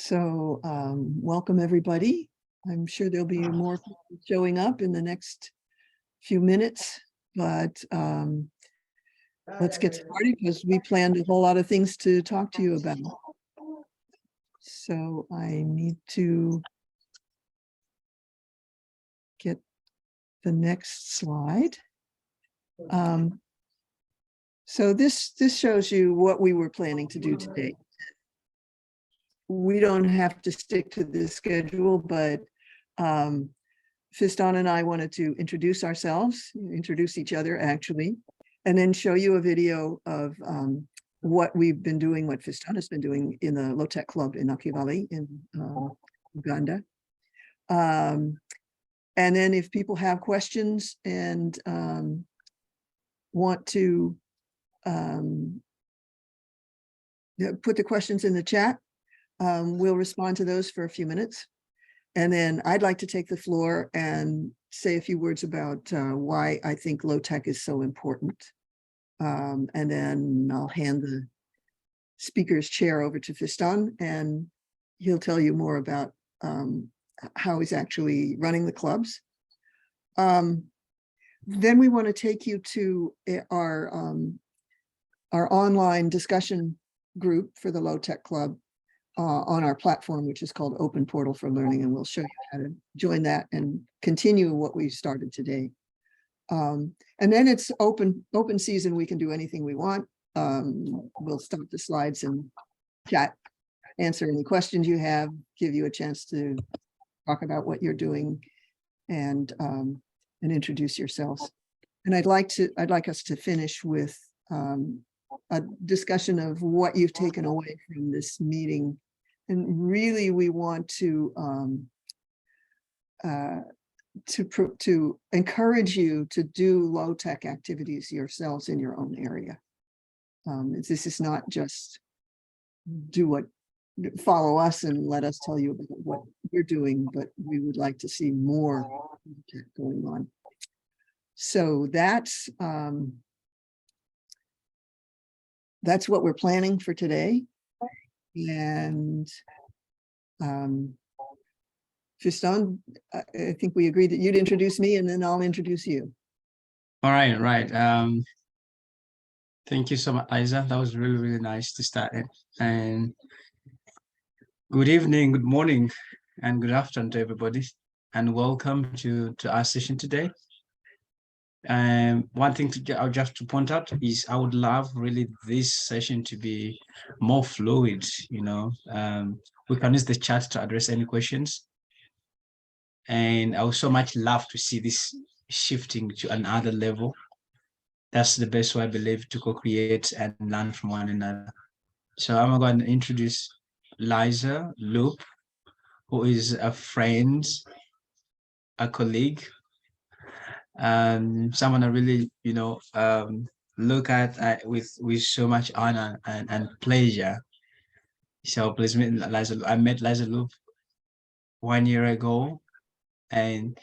So welcome, everybody. I'm sure there'll be more people showing up in the next few minutes, but let's get started because we planned a whole lot of things to talk to you about. So I need to get the next slide. So this shows you what we were planning to do today. We don't have to stick to this schedule, but Fiston and I wanted to introduce ourselves, introduce each other actually, and then show you a video of what we've been doing, what Fiston has been doing in the Low-Tech Club in Nakivale in Uganda. And then if people have questions and want to put the questions in the chat, we'll respond to those for a few minutes. And then I'd like to take the floor and say a few words about why I think low tech is so important. And then I'll hand the speaker's chair over to Fiston, and he'll tell you more about how he's actually running the clubs. Then we want to take you to our online discussion group for the Low Tech Club on our platform, which is called Open Portal for Learning, and we'll show you how to join that and continue what we started today. And then it's open season. We can do anything we want. We'll stop the slides and chat, answer any questions you have, give you a chance to talk about what you're doing and introduce yourselves. And I'd like us to finish with a discussion of what you've taken away from this meeting. And really, we want to encourage you to do low-tech activities yourselves in your own area. This is not just follow us and let us tell you about what you're doing, but we would like to see more going on. So that's what we're planning for today. And Fiston, I think we agreed that you'd introduce me and then I'll introduce you. All right. Thank you so much, Liza. That was really, really nice to start it. And good evening, good morning, and good afternoon to everybody. And welcome to our session today. One thing I'll just to point out is I would love really this session to be more fluid, you know. We can use the chat to address any questions. And I would so much love to see this shifting to another level. That's the best way, I believe, to co-create and learn from one another. So I'm going to introduce Liza Loop, who is a friend, a colleague, someone I really, you know, look at with so much honor and pleasure. So please meet Liza. I met Liza Loop 1 year ago, and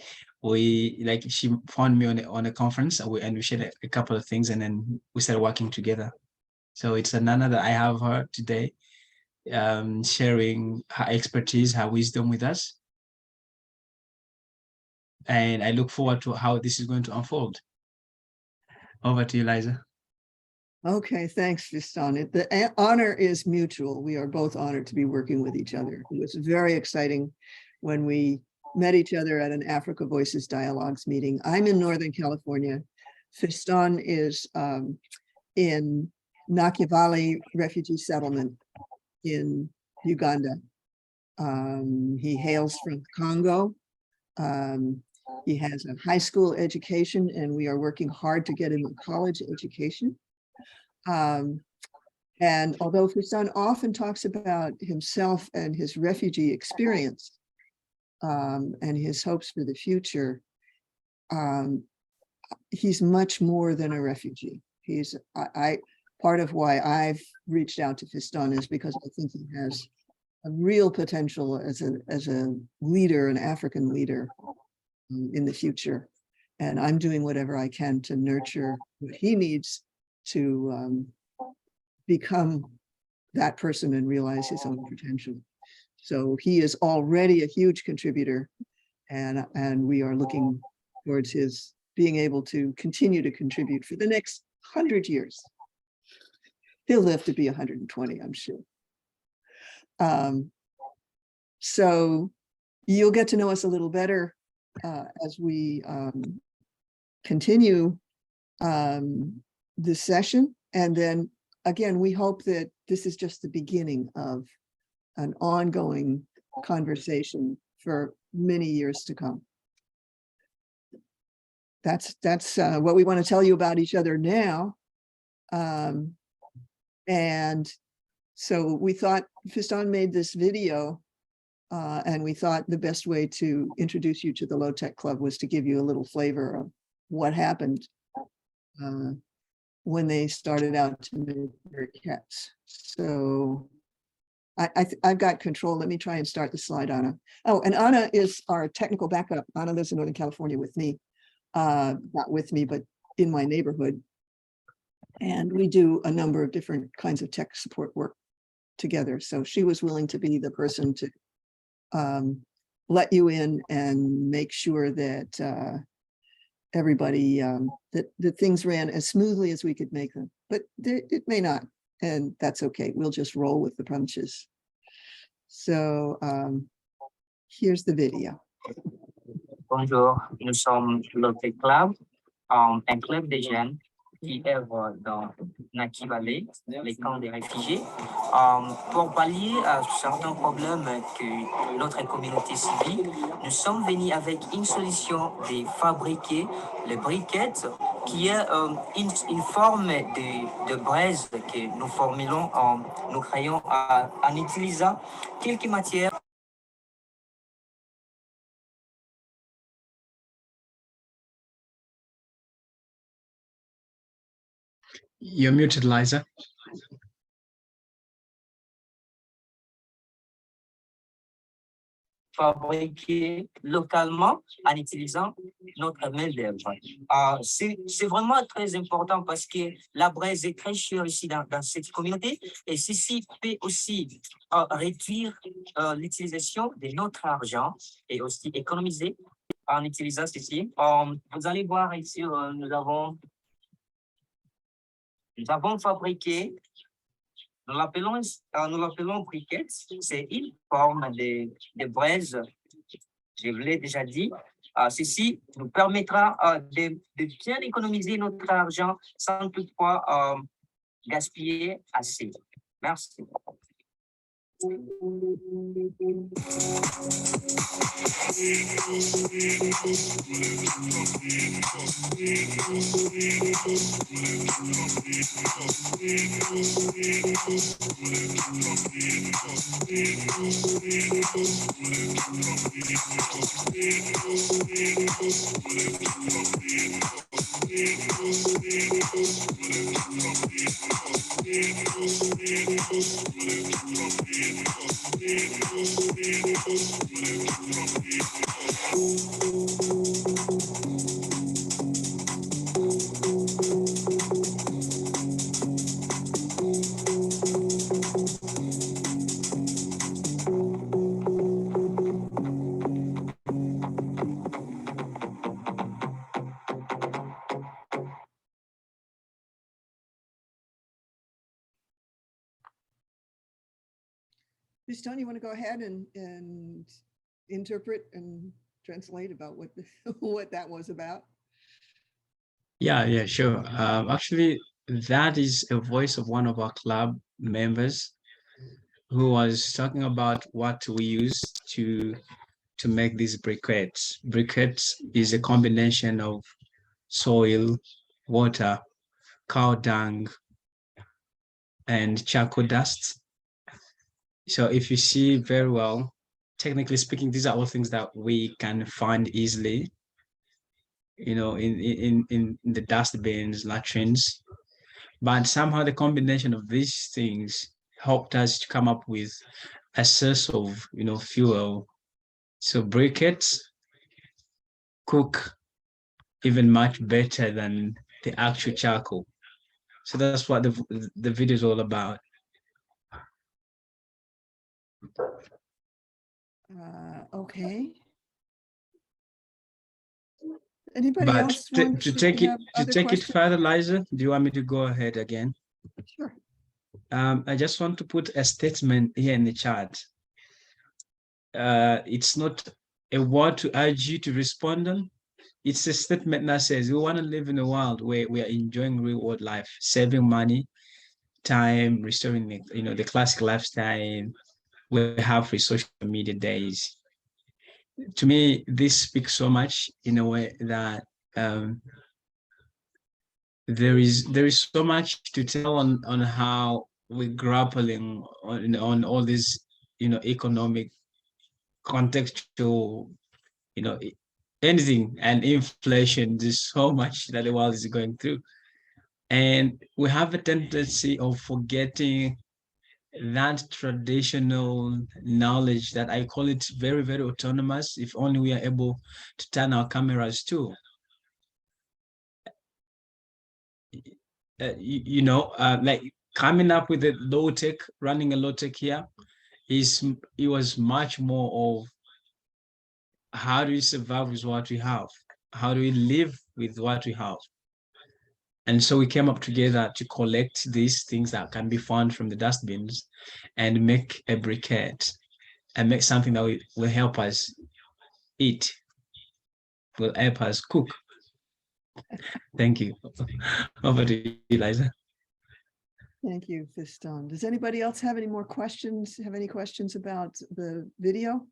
she found me on a conference, and we shared a couple of things, and then we started working together. So it's an honor that I have her today, sharing her expertise, her wisdom with us. And I look forward to how this is going to unfold. Over to you, Liza. Okay, thanks, Fiston. The honor is mutual. We are both honored to be working with each other. It was very exciting when we met each other at an Africa Voices Dialogues meeting. I'm in Northern California. Fiston is in Nakivale Refugee Settlement in Uganda. He hails from Congo. He has a high school education, and we are working hard to get him a college education. And although Fiston often talks about himself and his refugee experience and his hopes for the future, he's much more than a refugee. Part of why I've reached out to Fiston is because I think he has a real potential as a leader, an African leader in the future. And I'm doing whatever I can to nurture what he needs to become that person and realize his own potential. So he is already a huge contributor, and we are looking towards his being able to continue to contribute for the next 100 years. He'll live to be 120, I'm sure. So you'll get to know us a little better as we continue this session. And then again, we hope that this is just the beginning of an ongoing conversation for many years to come. That's what we want to tell you about each other now. And so we thought Fiston made this video, and we thought the best way to introduce you to the Low Tech Club was to give you a little flavor of what happened when they started out to make briquettes. So I've got control. Let me try and start the slide, Anna. Oh, and Anna is our technical backup. Anna lives in Northern California with me, not with me, but in my neighborhood. And we do a number of different kinds of tech support work together. So she was willing to be the person to let you in and make sure that everybody, that things ran as smoothly as we could make them. But it may not, and that's okay. We'll just roll with the punches. So here's the video. Bonjour, nous sommes Low Tech Club, un club de jeunes qui œuvre dans Naki Valley, les camps des réfugiés, pour pallier à certains problèmes que notre communauté subit. Nous sommes venus avec une solution de fabriquer les briquettes, qui est une forme de braise que nous formulons, nous créons en utilisant quelques matières. You're muted, Liza. Fabriquer localement en utilisant notre main-d'œuvre. C'est vraiment très important parce que la braise est très chère ici dans cette communauté et ceci peut aussi réduire l'utilisation de notre argent et aussi économiser en utilisant ceci. Vous allez voir ici, nous avons fabriqué, nous l'appelons briquette. C'est une forme de braise, je vous l'ai déjà dit. Ceci nous permettra de bien économiser notre argent sans toutefois gaspiller assez. Merci. Fiston, you want to go ahead and interpret and translate about what what that was about? Yeah, sure. Actually, that is a voice of one of our club members who was talking about what we use to make these briquettes. Briquettes is a combination of soil, water, cow dung, and charcoal dust. So if you see very well, technically speaking, these are all things that we can find easily, you know, in the dust bins, latrines. But somehow the combination of these things helped us to come up with a source of, you know, fuel. So briquettes cook even much better than the actual charcoal. So that's what the video is all about. Okay. Anybody But else want to take have it other questions? further, Liza, do you want me to go ahead again? Sure. I just want to put a statement here in the chat. It's not a word to urge you to respond on. It's a statement that says we want to live in a world where we are enjoying real world life, saving money, time, restoring the classic lifestyle we have for social media days. To me, this speaks so much in a way that there is so much to tell on how we're grappling on all these economic contextual anything and inflation. There's so much that the world is going through, and we have a tendency of forgetting that traditional knowledge that I call it very, very autonomous, if only we are able to turn our cameras to. Like coming up with a low tech, running a low tech here, it was much more of how do we survive with what we have? How do we live with what we have? And so we came up together to collect these things that can be found from the dustbins and make a briquette and make something that will help us eat, will help us cook. Thank you. Over to you, Liza. Thank you, Fiston. Does anybody else have any more questions? Have any questions about the video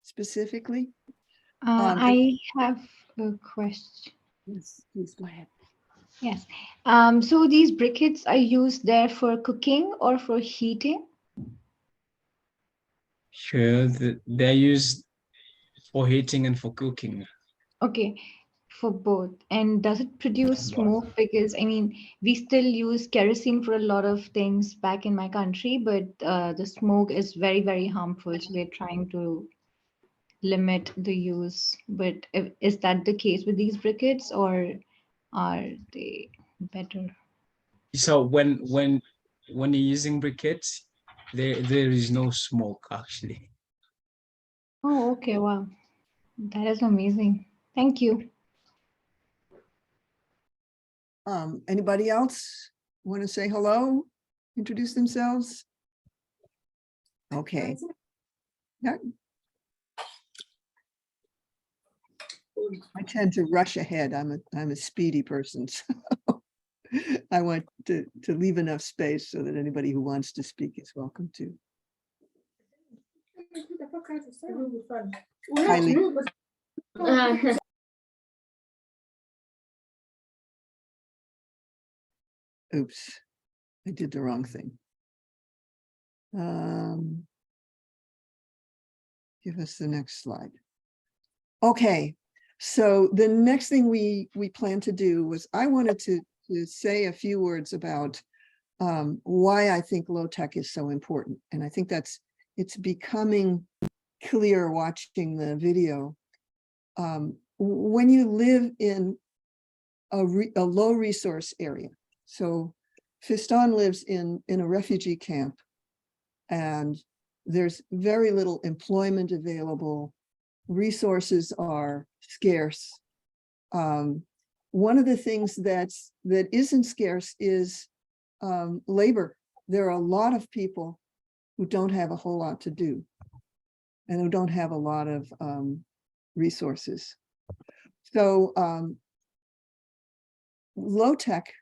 specifically? I have a question. Yes, please go ahead. Yes. So these briquettes are used there for cooking or for heating? Sure, they're used for heating and for cooking. Okay, for both. And does it produce smoke? Because I mean, we still use kerosene for a lot of things back in my country, but the smoke is very, very harmful. So we're trying to limit the use. But is that the case with these briquettes, or are they better? So when you're using briquettes, there is no smoke actually. Oh, okay. Wow. That is amazing. Thank you. Anybody else want to say hello? Introduce themselves? Okay. Yeah. I tend to rush ahead. I'm a speedy person. So I want to leave enough space so that anybody who wants to speak is welcome to. Kylie. Oops, I did the wrong thing. Give us the next slide. Okay, so the next thing we plan to do was I wanted to say a few words about why I think low tech is so important. And I think it's becoming clear watching the video. When you live in a low resource area, so Fiston lives in a refugee camp, and there's very little employment available. Resources are scarce. One of the things that isn't scarce is labor. There are a lot of people who don't have a whole lot to do and who don't have a lot of resources. So low tech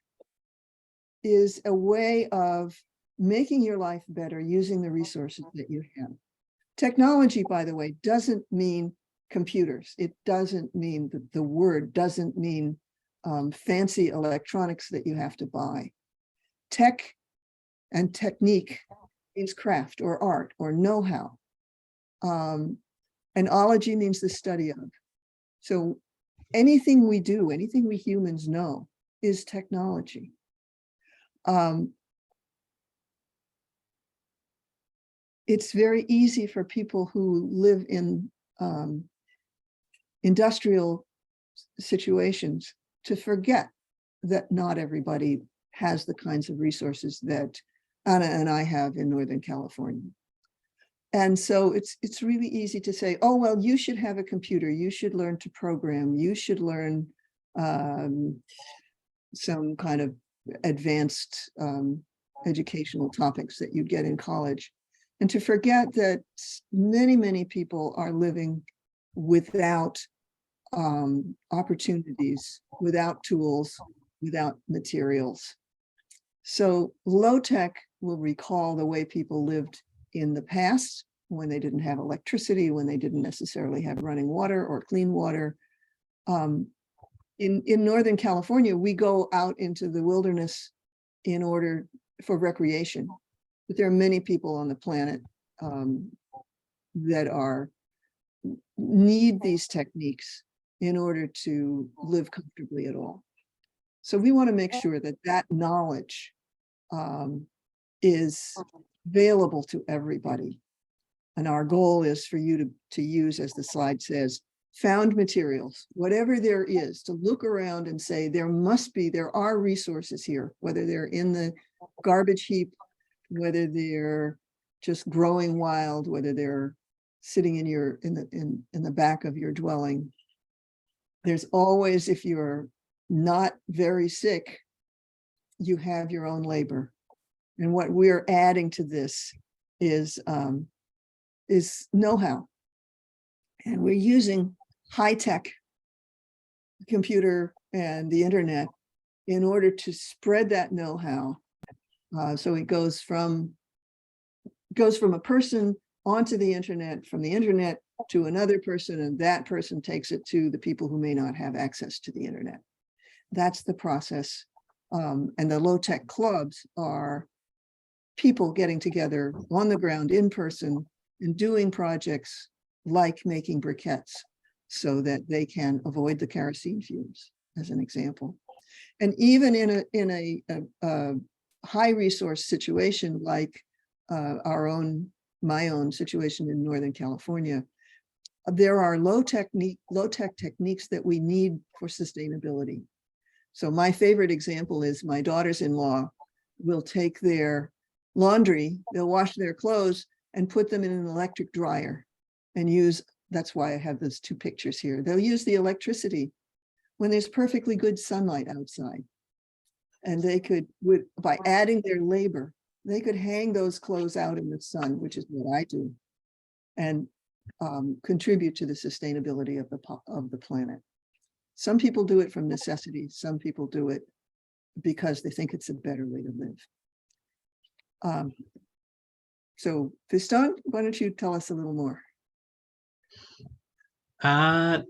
is a way of making your life better using the resources that you have. Technology, by the way, doesn't mean computers. It doesn't mean the word doesn't mean fancy electronics that you have to buy. Tech and technique means craft or art or know-how. And ology means the study of. So anything we do, anything we humans know is technology. It's very easy for people who live in industrial situations to forget that not everybody has the kinds of resources that Anna and I have in Northern California. And so it's really easy to say, oh, well, you should have a computer. You should learn to program. You should learn some kind of advanced educational topics that you get in college. And to forget that many, many people are living without opportunities, without tools, without materials. So low tech will recall the way people lived in the past, when they didn't have electricity, when they didn't necessarily have running water or clean water. In Northern California, we go out into the wilderness in order for recreation, but there are many people on the planet that need these techniques in order to live comfortably at all. So we want to make sure that that knowledge is available to everybody. And our goal is for you to use, as the slide says, found materials, whatever there is, to look around and say, there are resources here, whether they're in the garbage heap, whether they're just growing wild, whether they're sitting in the back of your dwelling. There's always, if you're not very sick, you have your own labor. And what we're adding to this is know-how. And we're using high-tech computer and the internet in order to spread that know-how. So it goes from a person onto the internet, from the internet to another person, and that person takes it to the people who may not have access to the internet. That's the process. And the low-tech clubs are people getting together on the ground in person and doing projects like making briquettes so that they can avoid the kerosene fumes, as an example. And even in a high resource situation like my own situation in Northern California, there are low-tech techniques that we need for sustainability. So my favorite example is my daughters-in-law will take their laundry, they'll wash their clothes and put them in an electric dryer and use, that's why I have those two pictures here. They'll use the electricity when there's perfectly good sunlight outside. And they could, by adding their labor, they could hang those clothes out in the sun, which is what I do, and contribute to the sustainability of the planet. Some people do it from necessity. Some people do it because they think it's a better way to live. So Fiston, why don't you tell us a little more? How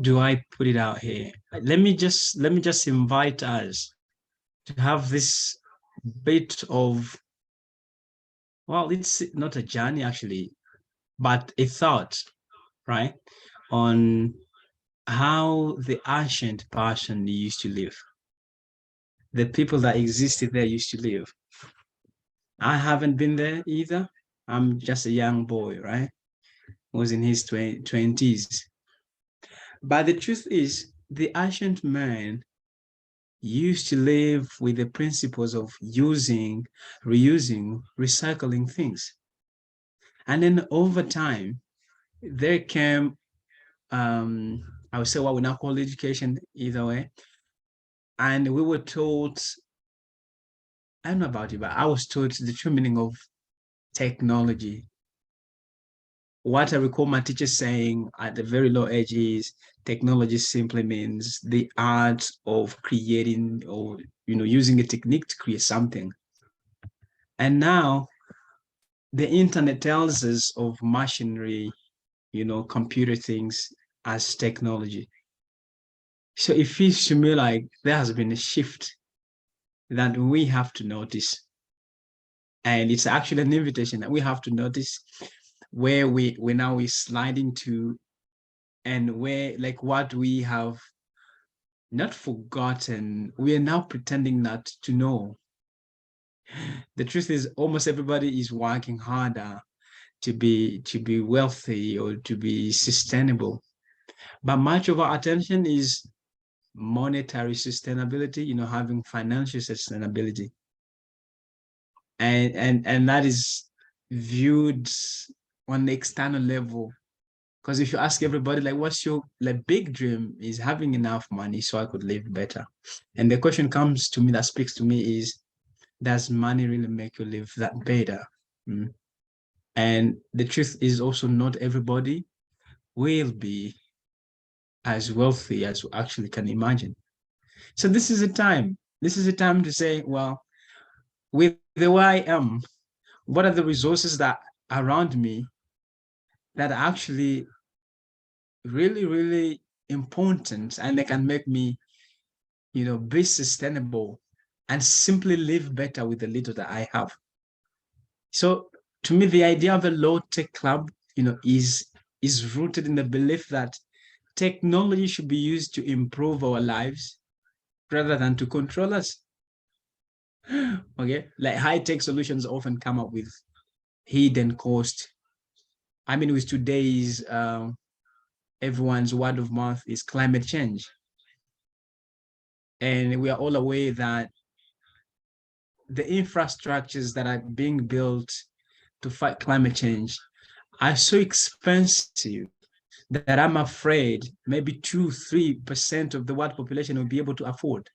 do I put it out here? Let me just invite us to have this bit of, well, it's not a journey actually, but a thought, right, on how the ancient person used to live. The people that existed there used to live. I haven't been there either. I'm just a young boy, right? Was in his 20s. But the truth is, the ancient man used to live with the principles of using, reusing, recycling things. And then over time, there came, I would say what we now call education, either way. And we were taught, I don't know about you, but I was taught the true meaning of technology. What I recall my teacher saying at the very low age is technology simply means the art of creating or using a technique to create something. And now the internet tells us of machinery, computer things as technology. So it feels to me like there has been a shift that we have to notice. And it's actually an invitation that we have to notice where we slide into, and where, like, what we have not forgotten, we are now pretending not to know. The truth is, almost everybody is working harder to be wealthy or to be sustainable, but much of our attention is monetary sustainability, having financial sustainability, and that is viewed on the external level. Because if you ask everybody, like, what's your like big dream, is having enough money so I could live better. And the question comes to me that speaks to me is, does money really make you live that better? And the truth is also not everybody will be as wealthy as we actually can imagine. So this is a time to say, well, with the way I am, what are the resources that are around me that are actually really, really important, and they can make me, be sustainable and simply live better with the little that I have. So to me, the idea of a low tech club, is rooted in the belief that technology should be used to improve our lives rather than to control us. Okay, like high-tech solutions often come up with hidden cost. I mean, with today's everyone's word of mouth is climate change, and we are all aware that the infrastructures that are being built to fight climate change are so expensive that I'm afraid maybe 2-3% of the world population will be able to afford.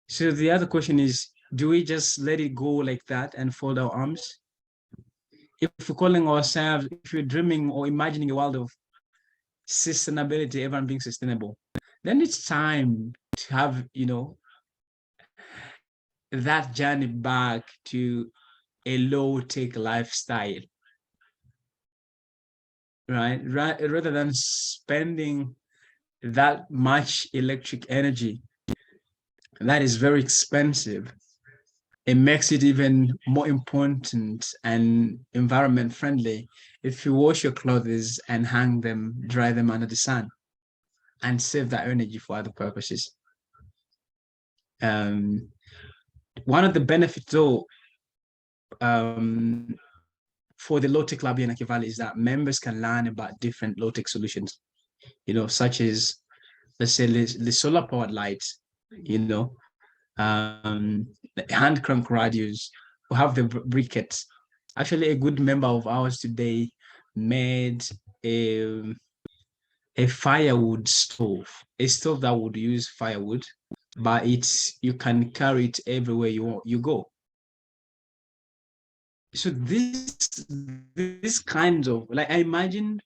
So the other question is, do we just let it go like that and fold our arms? If we're calling ourselves, if we're dreaming or imagining a world of sustainability, everyone being sustainable, then it's time to have, that journey back to a low-tech lifestyle, right? Rather than spending that much electric energy that is very expensive. It makes it even more important and environment friendly if you wash your clothes and hang them, dry them under the sun, and save that energy for other purposes. One of the benefits, though, for the low-tech club here in Aki Valley is that members can learn about different low-tech solutions, such as, let's say, the solar-powered lights, the hand crank radios, who have the briquettes. Actually, a good member of ours today made a firewood stove, a stove that would use firewood, but you can carry it everywhere you go. So this kind of, like, I imagine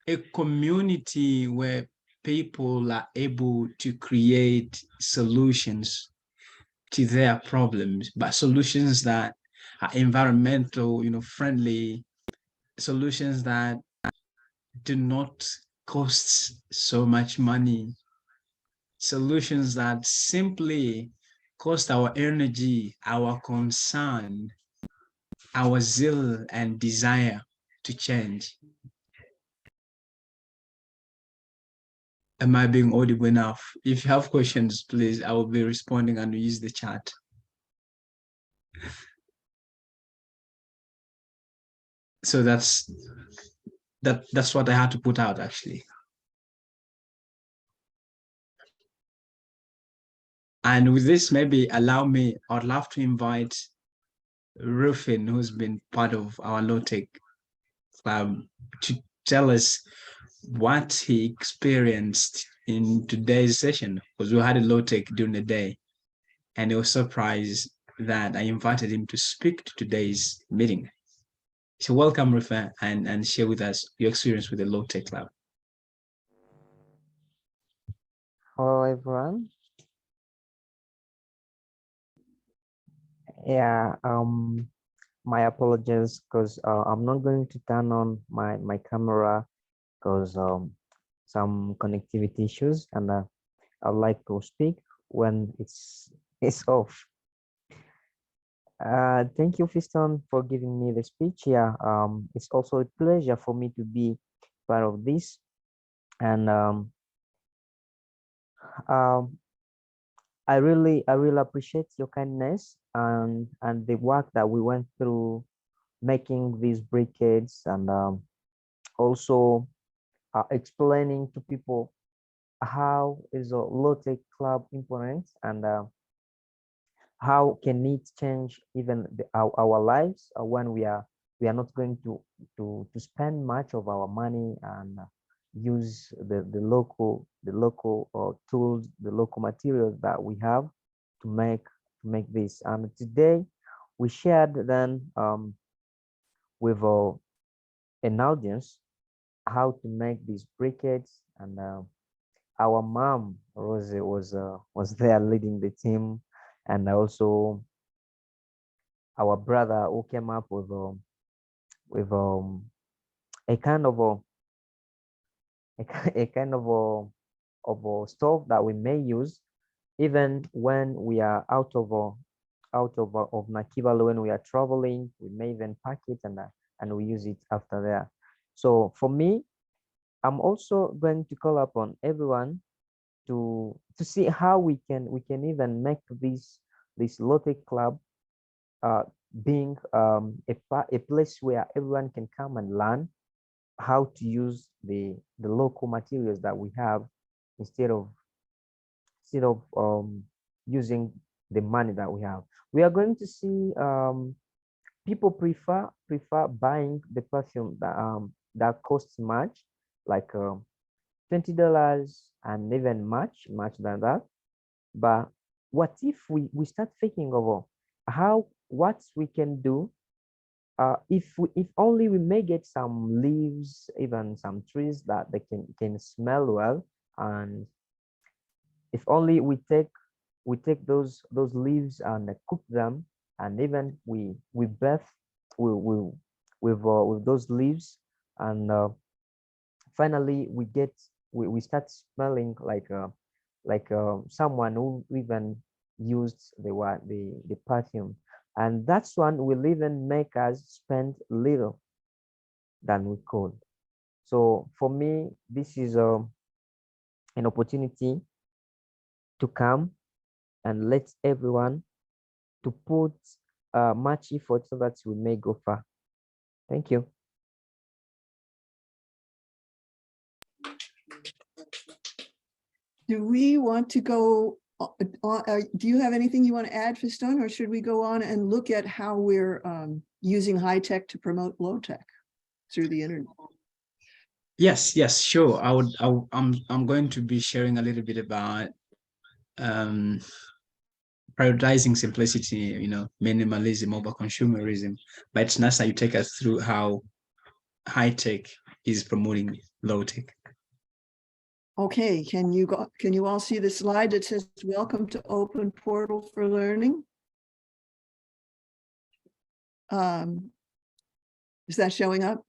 a community where people are able to create solutions to their problems, but solutions that are environmental, friendly, solutions that do not cost so much money, solutions that simply cost our energy, our concern, our zeal and desire to change. Am I being audible enough? If you have questions, please, I will be responding and use the chat. So that's what I had to put out, actually. And with this, maybe allow me, I'd love to invite Rufin, who's been part of our low-tech club, to tell us what he experienced in today's session, because we had a low-tech during the day, and he was surprised that I invited him to speak to today's meeting. So welcome, Rufin, and share with us your experience with the low-tech club. Hello, everyone. Yeah, my apologies because I'm not going to turn on my camera because some connectivity issues, and I'd like to speak when it's off. Thank you, Fiston, for giving me the speech. Yeah, it's also a pleasure for me to be part of this, and I really appreciate your kindness and the work that we went through making these briquettes, and also explaining to people how is a low-tech club important, and how can it change even our lives when we are we are not going to spend much of our money and use the local tools, the local materials that we have to make this. And today we shared then with an audience how to make these briquettes, and our mom Rosie was there leading the team, and also our brother who came up with a kind of a kind of a stove that we may use even when we are out of Nakivale. When we are traveling, we may even pack it and we use it after there. So for me, I'm also going to call upon everyone to see how we can even make this Low-Tech Club being a place where everyone can come and learn how to use the local materials that we have instead of using the money that we have. We are going to see people prefer buying the perfume that costs much, like $20 and even much than that. But what if we start thinking of what we can do if only we may get some leaves, even some trees that they can smell well, and if only we take those leaves and cook them, and even we bath with those leaves, and finally we start smelling like someone who even used the perfume, and that's one will even make us spend little than we could. So for me, this is an opportunity to come and let everyone to put much effort so that we may go far. Thank you. Do we want to go, do you have anything you want to add, Fiston, or should we go on and look at how we're using high tech to promote low tech through the internet? Yes, sure. I'm going to be sharing a little bit about prioritizing simplicity, minimalism over consumerism. But Nasa, you take us through how high tech is promoting low tech. Okay, can you all see the slide that says welcome to Open Portal for Learning? Is that showing up?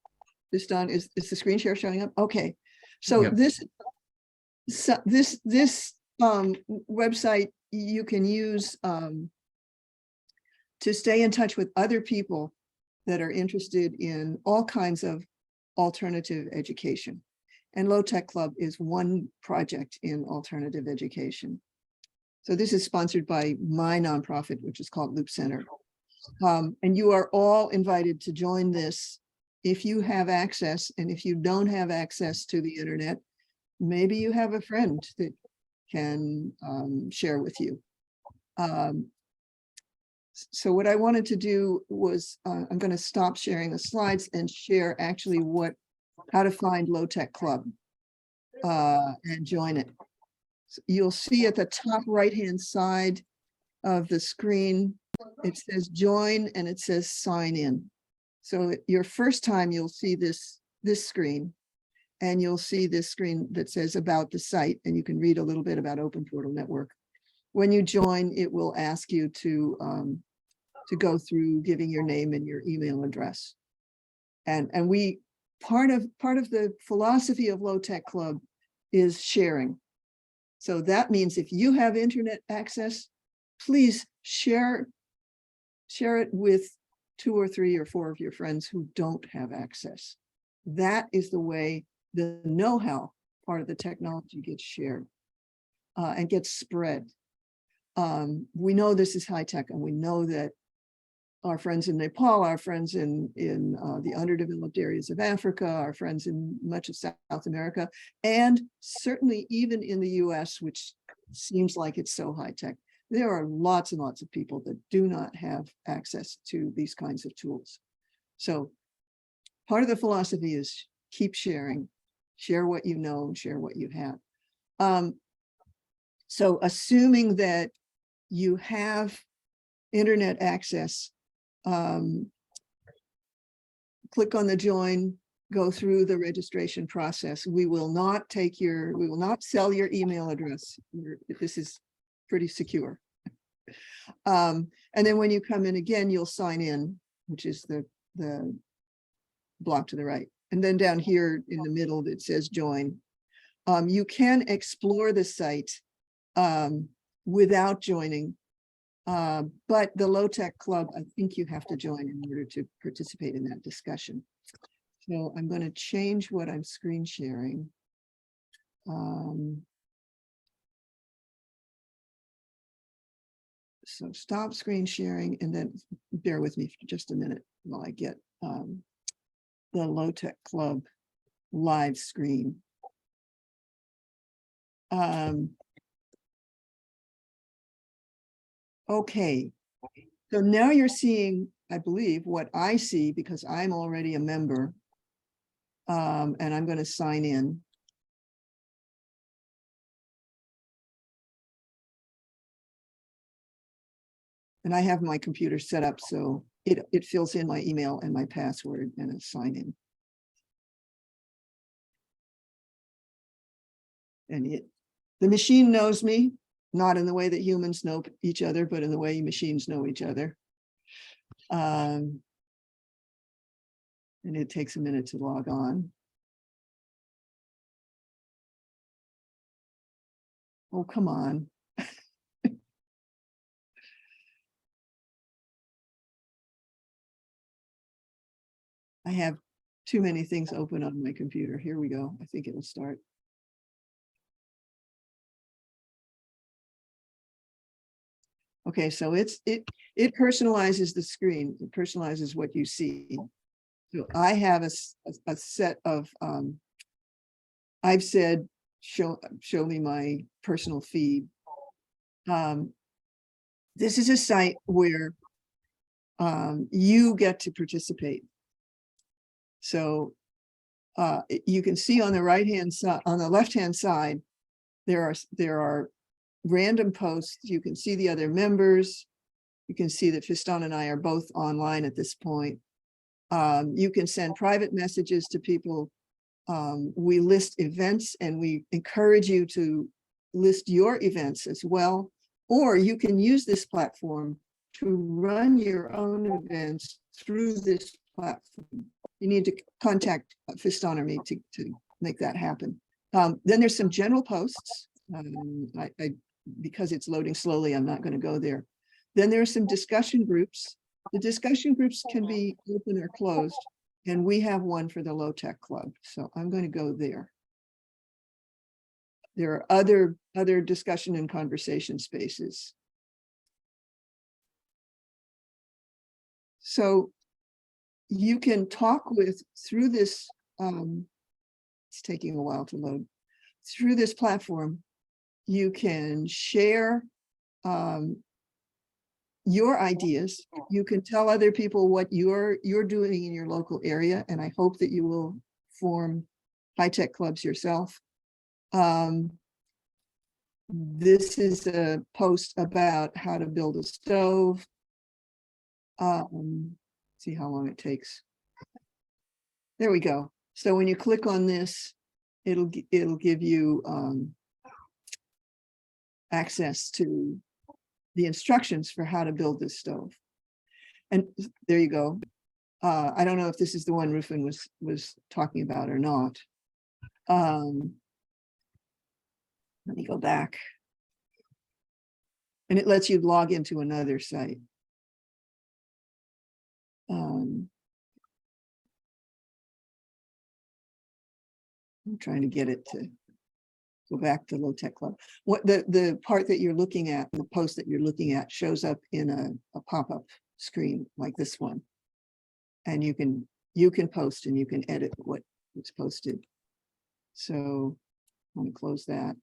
Fiston, is the screen share showing up? Okay. So Yep. this website you can use to stay in touch with other people that are interested in all kinds of alternative education. And Low-Tech Club is one project in alternative education. So this is sponsored by my nonprofit, which is called Loop Center. And you are all invited to join this if you have access, and if you don't have access to the internet, maybe you have a friend that can share with you. So what I wanted to do was, I'm going to stop sharing the slides and share actually how to find Low-Tech Club and join it. So you'll see at the top right-hand side of the screen, it says join and it says sign in. So your first time you'll see this screen, and you'll see this screen that says about the site, and you can read a little bit about Open Portal Network. When you join, it will ask you to go through giving your name and your email address. And part of the philosophy of Low-Tech Club is sharing. So that means if you have internet access, please share it with 2 or 3 or 4 of your friends who don't have access. That is the way the know-how part of the technology gets shared and gets spread. We know this is high tech, and we know that our friends in Nepal, our friends in the underdeveloped areas of Africa, our friends in much of South America, and certainly even in the US, which seems like it's so high tech, there are lots and lots of people that do not have access to these kinds of tools. So part of the philosophy is keep sharing, share what you know, share what you have. So assuming that you have internet access, click on the join, go through the registration process. We will not sell your email address. This is pretty secure. And then when you come in again, you'll sign in, which is the block to the right. And then down here in the middle, it says join. You can explore the site without joining. But the Low Tech Club, I think you have to join in order to participate in that discussion. So I'm going to change what I'm screen sharing. So stop screen sharing and then bear with me for just a minute while I get the Low Tech Club live screen. Okay, so now you're seeing, I believe, what I see because I'm already a member. And I'm going to sign in. And I have my computer set up so it fills in my email and my password and a sign in. And the machine knows me, not in the way that humans know each other, but in the way machines know each other. And it takes a minute to log on. Oh, come on. I have too many things open on my computer. Here we go. I think it'll start. Okay, so it personalizes the screen. It personalizes what you see. So I have a set of, I've said, show me my personal feed. This is a site where you get to participate. So you can see on the right-hand side, on the left-hand side, there are random posts. You can see the other members. You can see that Fiston and I are both online at this point. You can send private messages to people. We list events and we encourage you to list your events as well. Or you can use this platform to run your own events through this platform. You need to contact Fiston or me to make that happen. Then there's some general posts. Because it's loading slowly, I'm not going to go there. Then there are some discussion groups. The discussion groups can be open or closed, and we have one for the Low Tech Club. So I'm going to go there. There are other discussion and conversation spaces. So you can talk through this, it's taking a while to load, through this platform. You can share your ideas. You can tell other people what you're doing in your local area, and I hope that you will form high-tech clubs yourself. This is a post about how to build a stove. See how long it takes. There we go. So when you click on this, it'll give you access to the instructions for how to build this stove. And there you go. I don't know if this is the one Rufin was talking about or not. Let me go back. And it lets you log into another site. I'm trying to get it to go back to Low Tech Club. What the part that you're looking at, the post that you're looking at, shows up in a pop-up screen like this one. And you can post and you can edit what was posted. So I'm going to close that.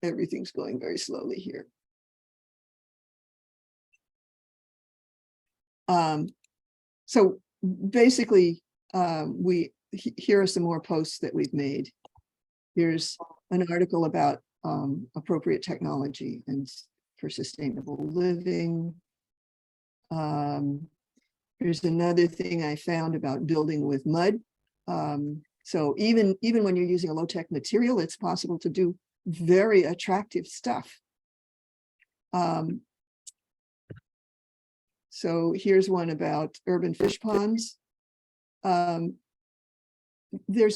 Everything's going very slowly here. So basically, here are some more posts that we've made. Here's an article about appropriate technology and for sustainable living. Here's another thing I found about building with mud. So even when you're using a low-tech material, it's possible to do very attractive stuff. So here's one about urban fish ponds. There's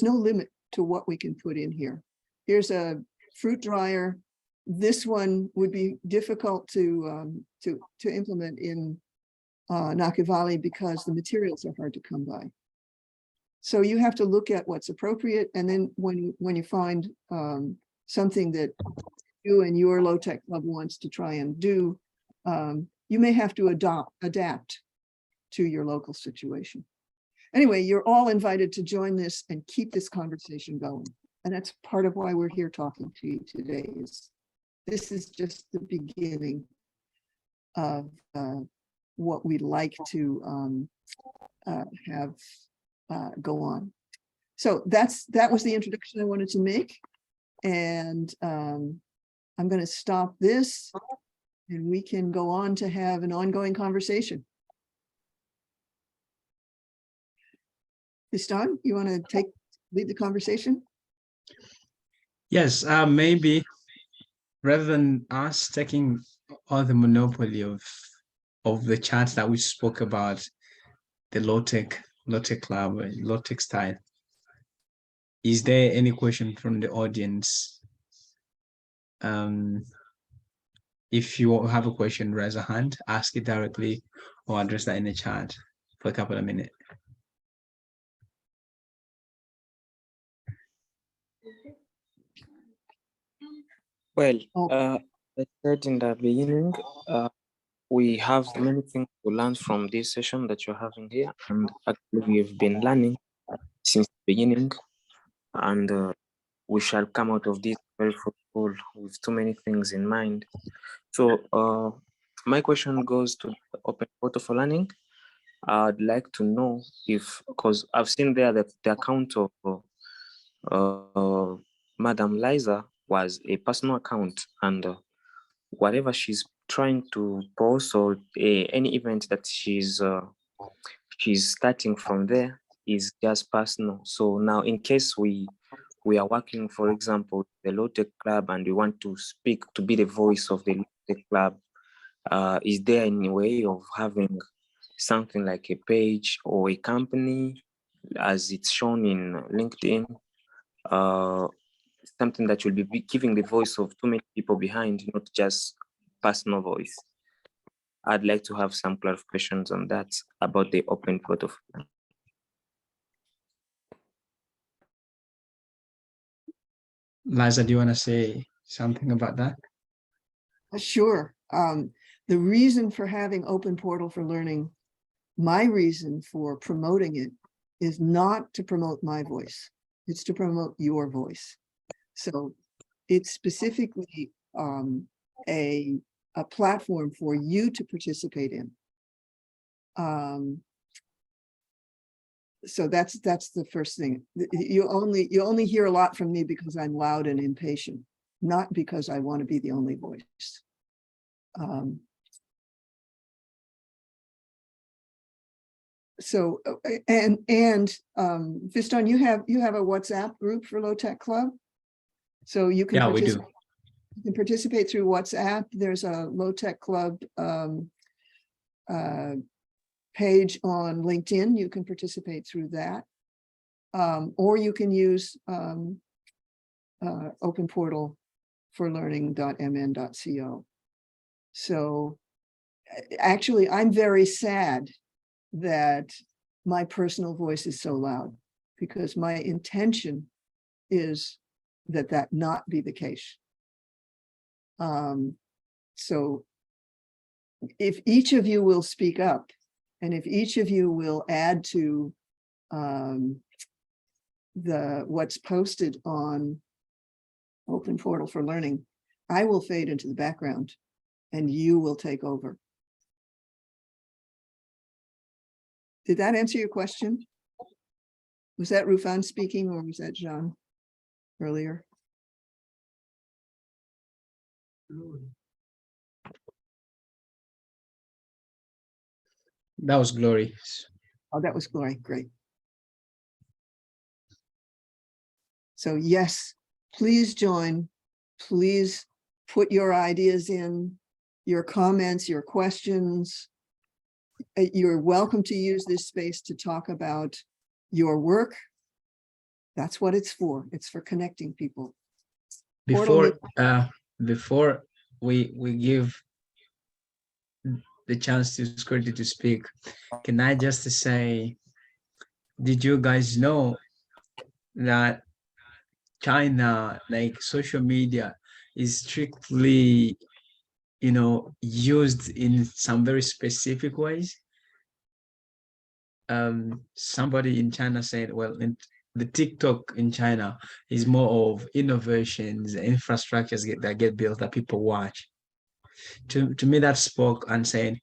no limit to what we can put in here. Here's a fruit dryer. This one would be difficult to implement in Nakivale because the materials are hard to come by. So you have to look at what's appropriate, and then when you find something that you and your low-tech club wants to try and do, you may have to adapt to your local situation. Anyway, you're all invited to join this and keep this conversation going. And that's part of why we're here talking to you today. This is just the beginning of what we'd like to have go on. So that was the introduction I wanted to make. And I'm going to stop this and we can go on to have an ongoing conversation. Fiston, you want to lead the conversation? Yes, maybe rather than us taking all the monopoly of the chat that we spoke about, the low-tech club, low-tech style. Is there any question from the audience? If you have a question, raise a hand, ask it directly, or address that in the chat for a couple of minutes. Well, Oh. I said in the beginning, we have many things to learn from this session that you're having here, and actually we've been learning since the beginning, and we shall come out of this very fruitful with too many things in mind. So my question goes to the Open Portal for Learning. I'd like to know if, because I've seen there that the account of Madam Liza was a personal account, and whatever she's trying to post or any event that she's starting from there is just personal. So now in case we are working, for example, the low-tech club, and we want to speak to be the voice of the low-tech club, is there any way of having something like a page or a company as it's shown in LinkedIn, something that will be giving the voice of too many people behind, not just personal voice? I'd like to have some clarifications on that about the Open Portal. Liza, do you want to say something about that? Sure. The reason for having Open Portal for Learning, my reason for promoting it, is not to promote my voice. It's to promote your voice. So it's specifically a platform for you to participate in. So that's the first thing. You only hear a lot from me because I'm loud and impatient, not because I want to be the only voice. So Fiston, you have a WhatsApp group for Low Tech Club, so you can we do. You can participate through WhatsApp. There's a Low Tech Club page on LinkedIn. You can participate through that, or you can use Open Portal for learning.mn.co. So actually, I'm very sad that my personal voice is so loud, because my intention is that not be the case. So if each of you will speak up, and if each of you will add to what's posted on Open Portal for Learning, I will fade into the background and you will take over. Did that answer your question? Was that Rufan speaking or was that Jean earlier? That was Glory. Oh, that was Glory. Great. So yes, please join. Please put your ideas in, your comments, your questions. You're welcome to use this space to talk about your work. That's what it's for. It's for connecting people. Portal Before we give the chance to Skirty to speak, can I just say, did you guys know that China, like social media, is strictly, used in some very specific ways? Somebody in China said, well, the TikTok in China is more of innovations, infrastructures that get built that people watch. To me, that spoke and said,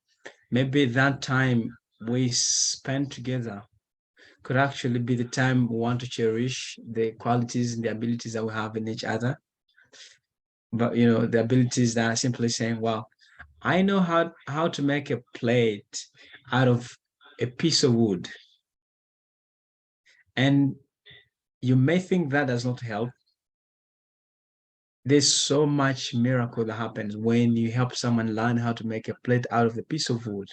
maybe that time we spend together could actually be the time we want to cherish the qualities and the abilities that we have in each other. But the abilities that are simply saying, well, I know how to make a plate out of a piece of wood. And you may think that does not help. There's so much miracle that happens when you help someone learn how to make a plate out of a piece of wood.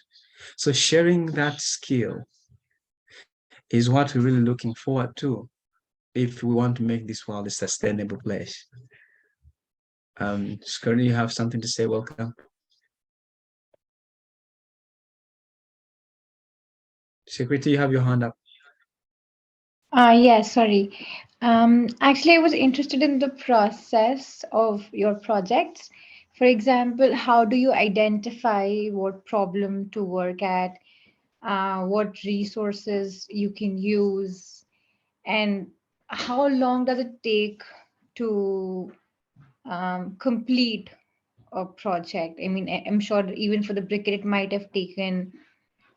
So sharing that skill is what we're really looking forward to if we want to make this world a sustainable place. Skirty, you have something to say? Welcome. Secretary, you have your hand up. Yeah, sorry. Actually, I was interested in the process of your projects. For example, how do you identify what problem to work at, what resources you can use, and how long does it take to complete a project? I mean, I'm sure even for the briquette, it might have taken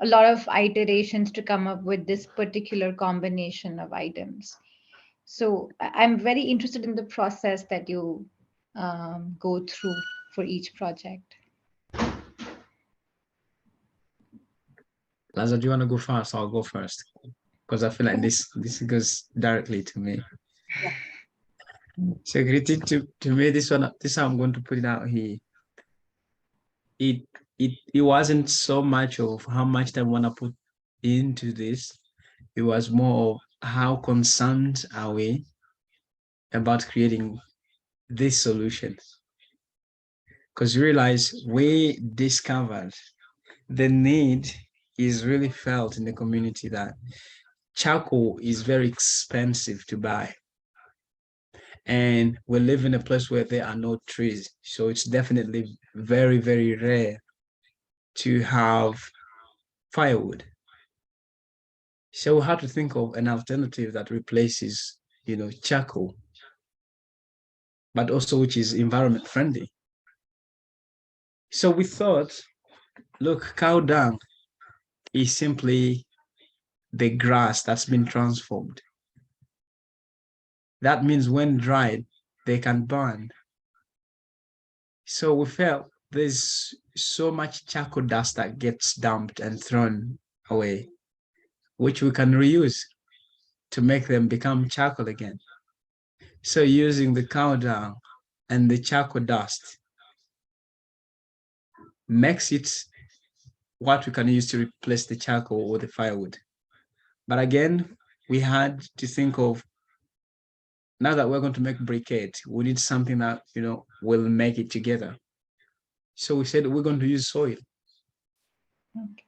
a lot of iterations to come up with this particular combination of items. So I'm very interested in the process that you go through for each project. Laza, do you want to go first? I'll go first because I feel like this goes directly to me. Secretary, to me, this how I'm going to put it out here. It wasn't so much of how much time I want to put into this. It was more of how concerned are we about creating this solution. Because you realize we discovered the need is really felt in the community that charcoal is very expensive to buy. And we live in a place where there are no trees. So it's definitely very, very rare to have firewood. So we have to think of an alternative that replaces, charcoal, but also which is environment friendly. So we thought, look, cow dung is simply the grass that's been transformed. That means when dried, they can burn. So we felt there's so much charcoal dust that gets dumped and thrown away, which we can reuse to make them become charcoal again. So using the cow dung and the charcoal dust makes it what we can use to replace the charcoal or the firewood. But again, we had to think of, now that we're going to make briquette, we need something that, will make it together. So we said we're going to use soil. Okay.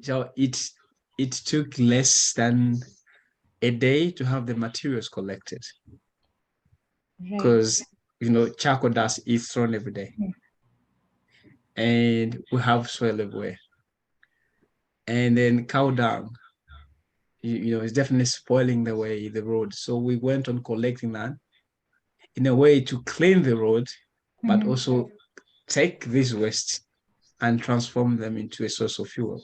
So it took less than a day to have the materials collected. Because, charcoal dust is thrown every day. Yeah. And we have soil everywhere. And then cow dung, it's definitely spoiling the road. So we went on collecting that in a way to clean the road, but also take this waste and transform them into a source of fuel.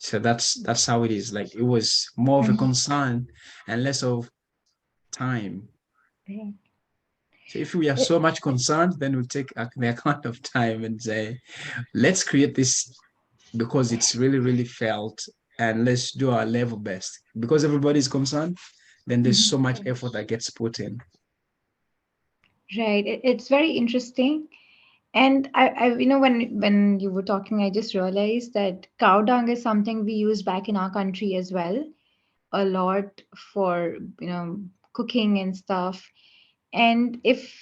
So that's how it is. Like it was more of a concern and less of time. Right. So if we are so much concerned, then we'll take the account of time and say, let's create this because it's really, really felt, and let's do our level best. Because everybody is concerned, then there's so much effort that gets put in. Right. It's very interesting. And when you were talking, I just realized that cow dung is something we use back in our country as well, a lot for, cooking and stuff. And if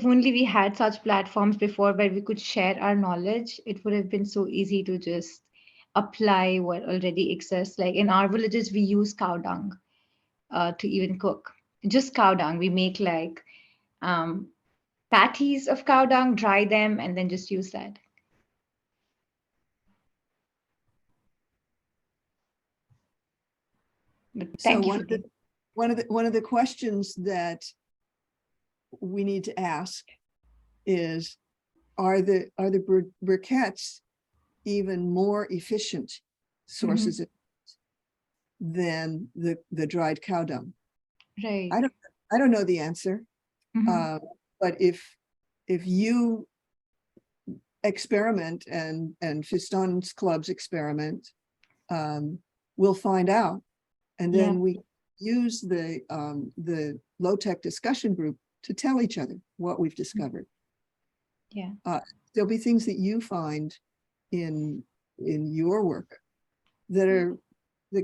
only we had such platforms before where we could share our knowledge, it would have been so easy to just apply what already exists. Like in our villages, we use cow dung to even cook. Just cow dung. We make like um, patties of cow dung, dry them, and then just use that. But So thank you one for of the, that. one of the questions that we need to ask is, are the briquettes even more efficient sources than the dried cow dung? Right. I don't know the answer. Mhm. But if you experiment and Fiston's clubs experiment, we'll find out. And then Yeah. we use the low-tech discussion group to tell each other what we've discovered. Yeah. There'll be things that you find in your work that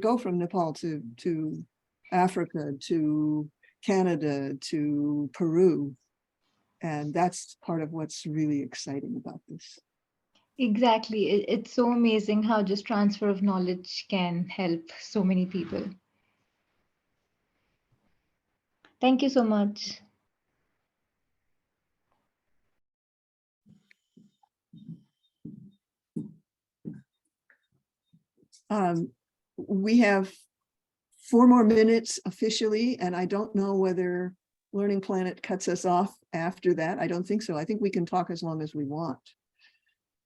go from Nepal to Africa, to Canada, to Peru. And that's part of what's really exciting about this. Exactly. It's so amazing how just transfer of knowledge can help so many people. Thank you so much. We have 4 more minutes officially, and I don't know whether Learning Planet cuts us off after that. I don't think so. I think we can talk as long as we want.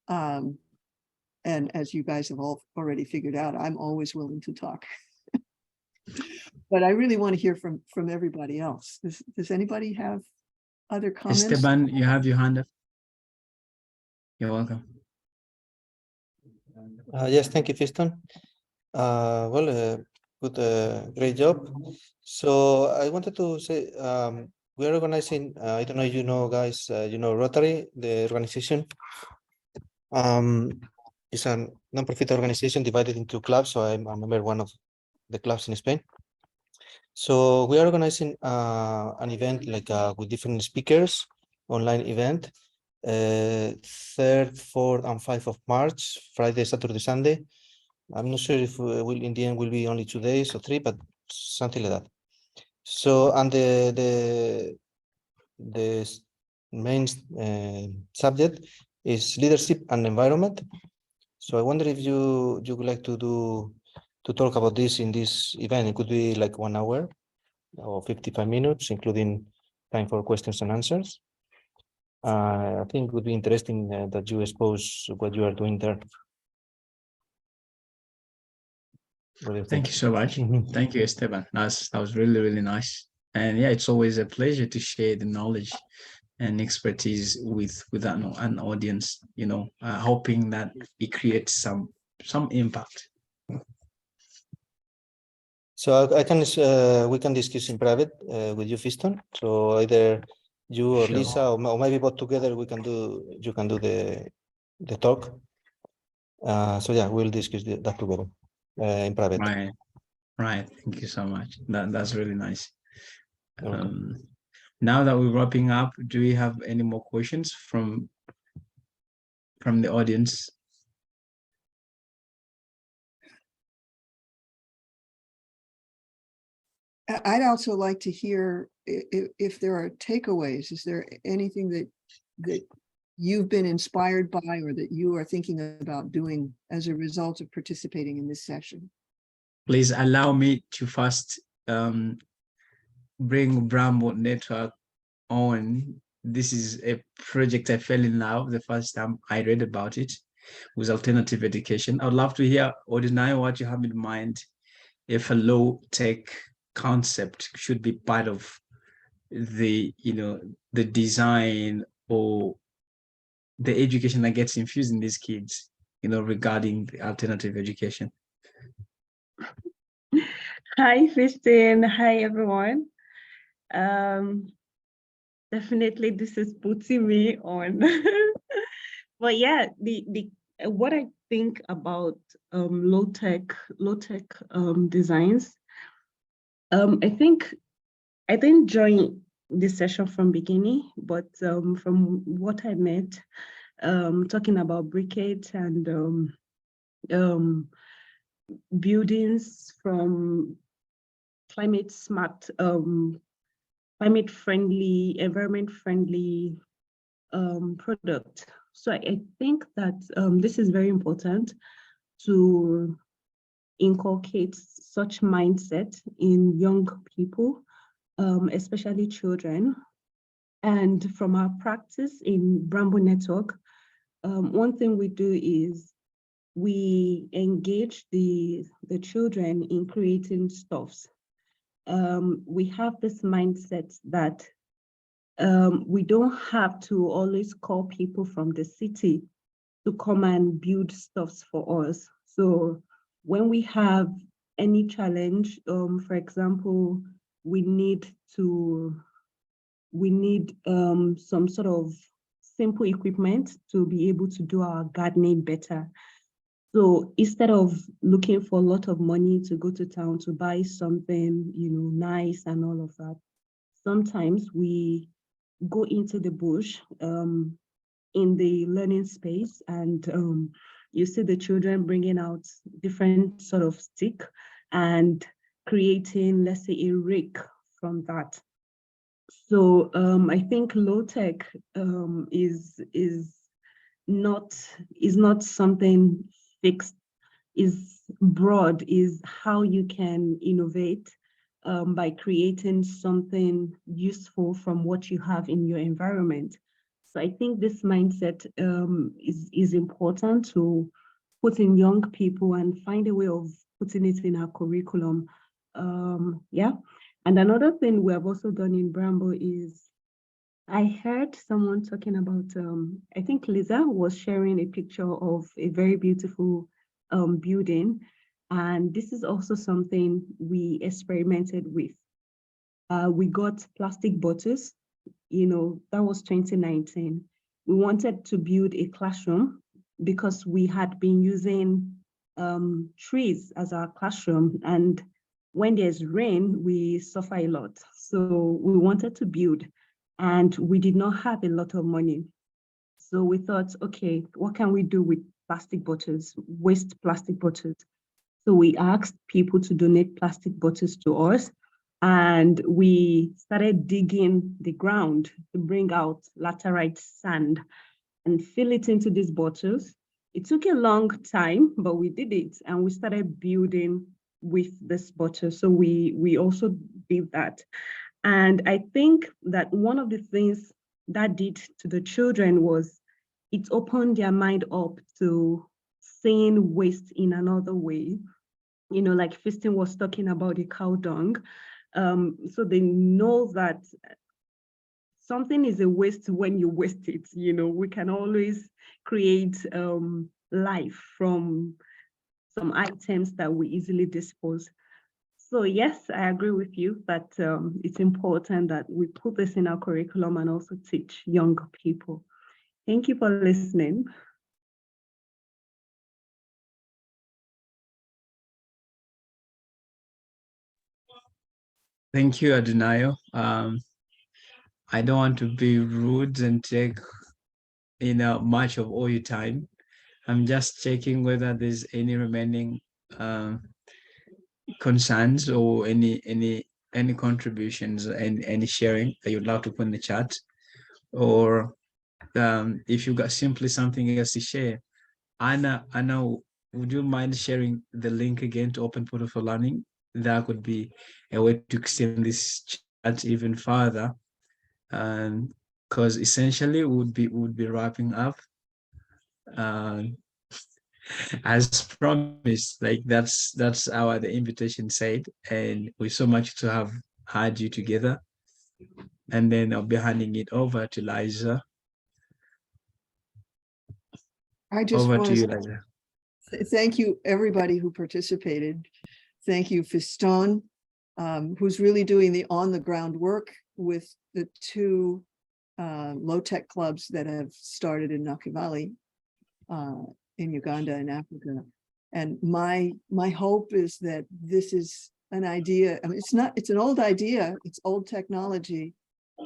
And as you guys have all already figured out, I'm always willing to talk. But I really want to hear from everybody else. Does anybody have other comments? Esteban, you have your hand up. You're welcome. Yes, thank you, Fiston. Good, great job. So I wanted to say we are organizing. I don't know, if you know, guys. You know Rotary, the organization. It's a non-profit organization divided into clubs. So I'm a member of one of the clubs in Spain. So we are organizing an event like with different speakers, online event, 3rd, 4th, and 5th of March, Friday, Saturday, Sunday. I'm not sure if will in the end will be only 2 days or 3, but something like that. So, and the main subject is leadership and environment. So I wonder if you would like to talk about this in this event. It could be like 1 hour or 55 minutes, including time for questions and answers. I think it would be interesting that you expose what you are doing there. What do you think? Thank you so much. Thank you, Esteban. That was really, really nice. And yeah, it's always a pleasure to share the knowledge and expertise with an audience, hoping that it creates some impact. So I can we can discuss in private with you, Fiston. So either you or Sure. Lisa, or maybe both together, we can do. You can do the talk. So yeah, we'll discuss that together in private. Right. Thank you so much. That's really nice. Now that we're wrapping up, do we have any more questions from the audience? I'd also like to hear if there are takeaways. Is there anything that you've been inspired by or that you are thinking about doing as a result of participating in this session? Please allow me to first bring Bramble Network on. This is a project I fell in love the first time I read about it. with alternative education. I would love to hear, Odinayo, what you have in mind if a low tech concept should be part of the, the design or the education that gets infused in these kids, regarding the alternative education. Hi, Christine. Hi, everyone. Definitely, this is putting me on. But yeah, the what I think about low tech designs. I think I didn't join this session from beginning, but from what I met, talking about briquettes and buildings from climate smart, climate friendly, environment friendly product. So I think that this is very important to inculcate such mindset in young people, especially children. And from our practice in Bramble Network, one thing we do is we engage the children in creating stuffs. We have this mindset that we don't have to always call people from the city to come and build stuffs for us. So when we have any challenge, for example, we need some sort of simple equipment to be able to do our gardening better. So instead of looking for a lot of money to go to town to buy something, nice and all of that, sometimes we go into the bush in the learning space, and you see the children bringing out different sort of stick and creating, let's say, a rake from that. So I think low tech is not something fixed, is broad, is how you can innovate by creating something useful from what you have in your environment. So I think this mindset is important to put in young people and find a way of putting it in our curriculum. Yeah. And another thing we have also done in Bramble is, I heard someone talking about, I think Lisa was sharing a picture of a very beautiful building. And this is also something we experimented with. We got plastic bottles, that was 2019. We wanted to build a classroom because we had been using trees as our classroom. And when there's rain, we suffer a lot. So we wanted to build, and we did not have a lot of money. So we thought, okay, what can we do with plastic bottles, waste plastic bottles? So we asked people to donate plastic bottles to us, and we started digging the ground to bring out laterite sand and fill it into these bottles. It took a long time, but we did it, and we started building with this bottle. So we also did that. And I think that one of the things that did to the children was it opened their mind up to seeing waste in another way. Like Fistin was talking about the cow dung. So they know that something is a waste when you waste it. We can always create life from some items that we easily dispose. So yes, I agree with you that it's important that we put this in our curriculum and also teach young people. Thank you for listening. Thank you, Adunayo. I don't want to be rude and take much of all your time. I'm just checking whether there's any remaining concerns or any contributions and any sharing that you'd like to put in the chat, or if you got simply something else to share. Anna, would you mind sharing the link again to Open Portal for Learning? That could be a way to extend this chat even further, because essentially we would be wrapping up. As promised, like that's our the invitation said, and we're so much to have had you together. And then I'll be handing it over to Liza. I just Over want to you, to Liza. thank you, everybody who participated. Thank you, Fiston, who's really doing the on-the-ground work with the two low-tech clubs that have started in Nakivale, in Uganda and Africa. And my hope is that this is an idea. I mean, it's an old idea, it's old technology,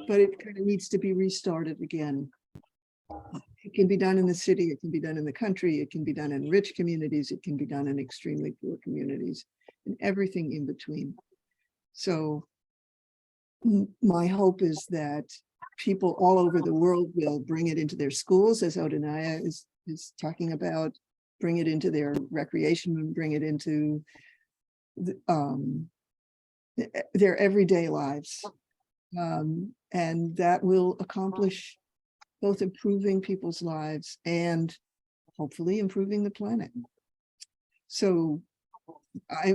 but it kind of needs to be restarted again. It can be done in the city, it can be done in the country, it can be done in rich communities, it can be done in extremely poor communities, and everything in between. So my hope is that people all over the world will bring it into their schools, as Odinaya is talking about, bring it into their recreation, bring it into their everyday lives. And that will accomplish both improving people's lives and hopefully improving the planet. So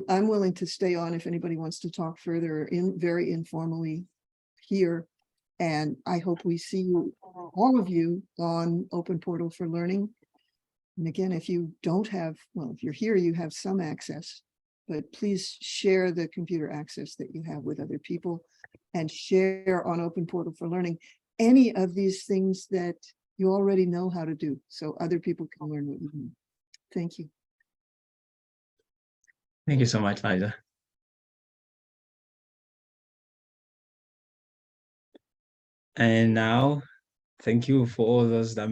I'm willing to stay on if anybody wants to talk further very informally here. And I hope we see you, all of you, on Open Portal for Learning. And again, if you don't have, well, if you're here, you have some access, but please share the computer access that you have with other people and share on Open Portal for Learning any of these things that you already know how to do, so other people can learn what you know. Thank you. Thank you so much, Liza. And now, thank you for all those that